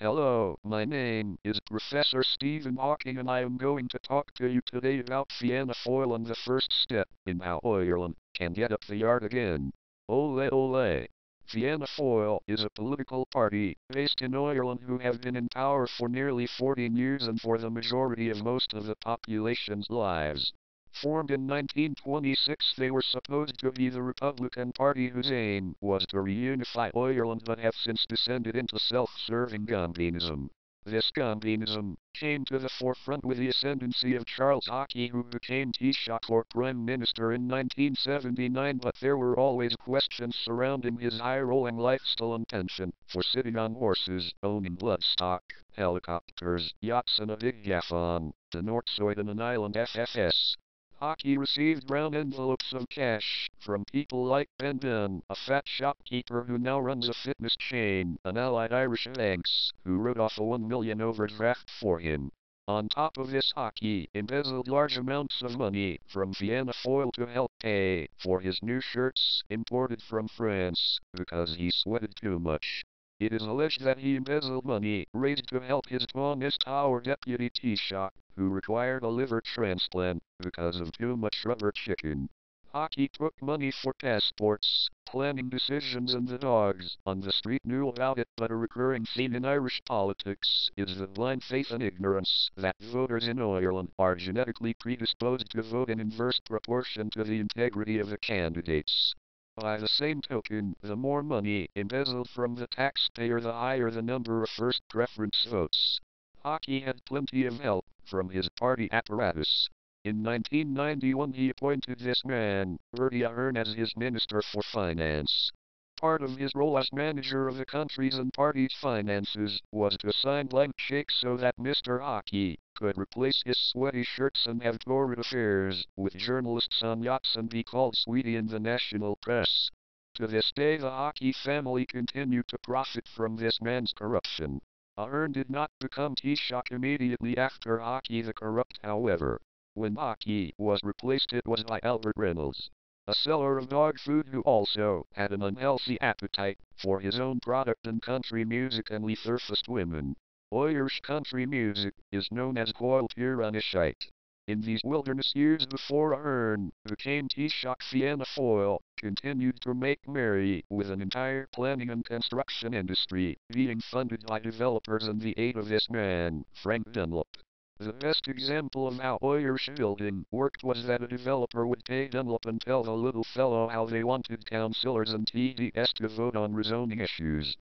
Hello, my name is Professor Stephen Hawking and I am going to talk to you today about Fianna Fail and the first step in how Ireland can get up the yard again. Ole ole. Fianna Fail is a political party based in Ireland who have been in power for nearly 14 years and for the majority of most of the population's lives. Formed in 1926, they were supposed to be the Republican Party whose aim was to reunify Ireland but have since descended into self-serving Gambinoism. This Gambinoism came to the forefront with the ascendancy of Charles Haughey, who became Taoiseach or Prime Minister in 1979, but there were always questions surrounding his high-rolling lifestyle and penchant for sitting on horses, owning bloodstock, helicopters, yachts and a big gaff on the Nordsoiden and Island FFS. Haughey received brown envelopes of cash from people like Ben Dunn, a fat shopkeeper who now runs a fitness chain, and allied Irish banks, who wrote off a 1 million overdraft for him. On top of this, Haughey embezzled large amounts of money from Fianna Fail to help pay for his new shirts imported from France, because he sweated too much. It is alleged that he embezzled money raised to help his Tánaiste Tower deputy Taoiseach, who required a liver transplant because of too much rubber chicken. Haughey took money for passports, planning decisions, and the dogs on the street knew about it, but a recurring theme in Irish politics is the blind faith and ignorance that voters in Ireland are genetically predisposed to vote in inverse proportion to the integrity of the candidates. By the same token, the more money embezzled from the taxpayer, the higher the number of first preference votes. Haughey had plenty of help from his party apparatus. In 1991 he appointed this man, Bertie Ahern, as his Minister for Finance. Part of his role as manager of the country's and party's finances was to sign blank checks so that Mr. Haughey could replace his sweaty shirts and have torrid affairs with journalists on yachts and be called sweetie in the national press. To this day the Haughey family continue to profit from this man's corruption. Ahern did not become Taoiseach immediately after Haughey the corrupt, however. When Haughey was replaced, it was by Albert Reynolds, a seller of dog food who also had an unhealthy appetite for his own product and country music and surfaced women. Irish country music is known as Coil Tyranishite. In these wilderness years before Ahern became Taoiseach, Fianna Fail continued to make merry with an entire planning and construction industry being funded by developers and the aid of this man, Frank Dunlop. The best example of how Irish building worked was that a developer would pay Dunlop and tell the little fellow how they wanted councillors and TDS to vote on rezoning issues.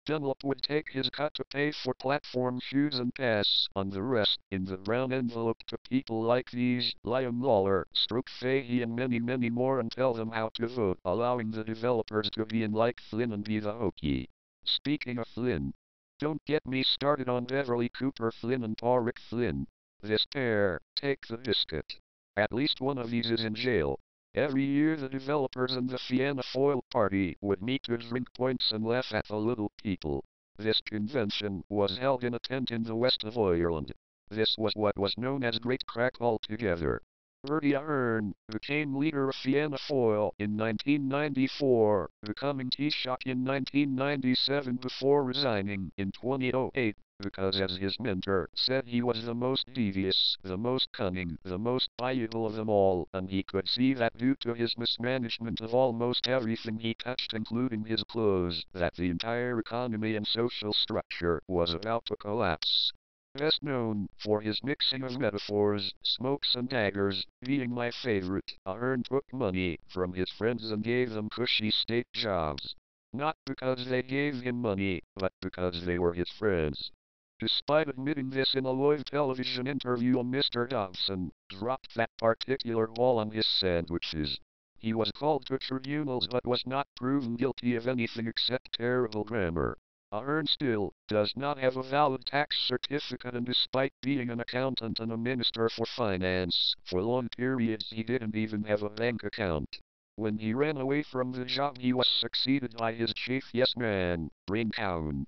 Dunlop would take his cut to pay for platform shoes and pass on the rest in the brown envelope to people like these, Liam Lawler, Stroke Fahey and many more, and tell them how to vote, allowing the developers to be in like Flynn and be the hokey. Speaking of Flynn, don't get me started on Beverly Cooper Flynn and Pádraig Flynn. This pair take the biscuit. At least one of these is in jail. Every year the developers and the Fianna Fail party would meet to drink points and laugh at the little people. This convention was held in a tent in the west of Ireland. This was what was known as Great Crack altogether. Bertie Ahern became leader of Fianna Fail in 1994, becoming Taoiseach in 1997 before resigning in 2008, because as his mentor said he was the most devious, the most cunning, the most valuable of them all, and he could see that due to his mismanagement of almost everything he touched, including his clothes, that the entire economy and social structure was about to collapse. Best known for his mixing of metaphors, smokes and daggers, being my favorite, Ahern took money from his friends and gave them cushy state jobs. Not because they gave him money, but because they were his friends. Despite admitting this in a live television interview, Mr. Dobson dropped that particular ball on his sandwiches. He was called to tribunals but was not proven guilty of anything except terrible grammar. Ahern still does not have a valid tax certificate, and despite being an accountant and a minister for finance, for long periods he didn't even have a bank account. When he ran away from the job he was succeeded by his chief yes man, Bryn Cowan.